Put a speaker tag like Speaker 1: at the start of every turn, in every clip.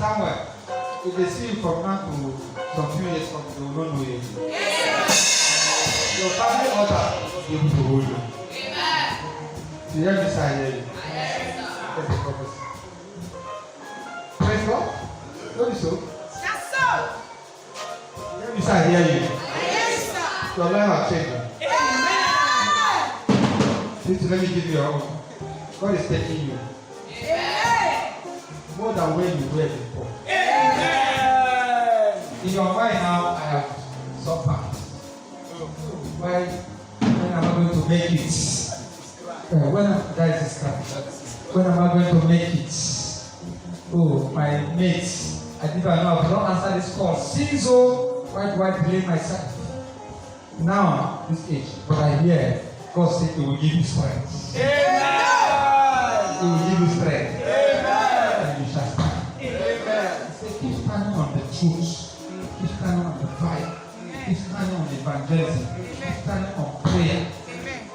Speaker 1: Somewhere. If they see you from now to some few years from, they will not know you. Your family altar will be able to hold you. You hear me, sir? I hear you. That's the prophecy. Praise God. Don't be so.
Speaker 2: Yes, sir.
Speaker 1: You hear me, sir? I hear you.
Speaker 2: Yes, sir.
Speaker 1: Your life has changed.
Speaker 2: Amen.
Speaker 1: Please let me give you your own. God is taking you.
Speaker 2: Amen.
Speaker 1: More than where you were before.
Speaker 2: Amen.
Speaker 1: In your mind now, I have suffered. Why? When am I going to make it? When am I going to make it? Oh, my mates, I didn't know I don't answer this call. Since so, why do I blame myself? Now, this age, but I hear God said He will give you strength.
Speaker 2: Amen.
Speaker 1: He will give you strength.
Speaker 2: Amen.
Speaker 1: And you shall stand.
Speaker 2: Amen.
Speaker 1: He said, keep standing on the truth. Keep standing on the fight. Keep standing on evangelism. Keep standing on prayer.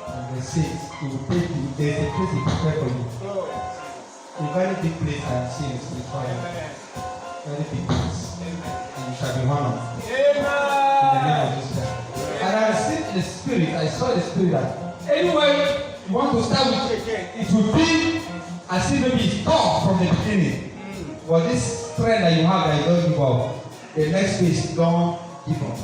Speaker 1: And they say, He will take you. There is a place He prepared for you. A very big place I am seeing is with fire. Very big place. And you shall be one of them. In the name of Jesus. And I received the Spirit, I saw the Spirit that anywhere you want to start with, it will be as if maybe it's tough from the beginning. But this strength that you have that you don't give up, the next phase, don't give up.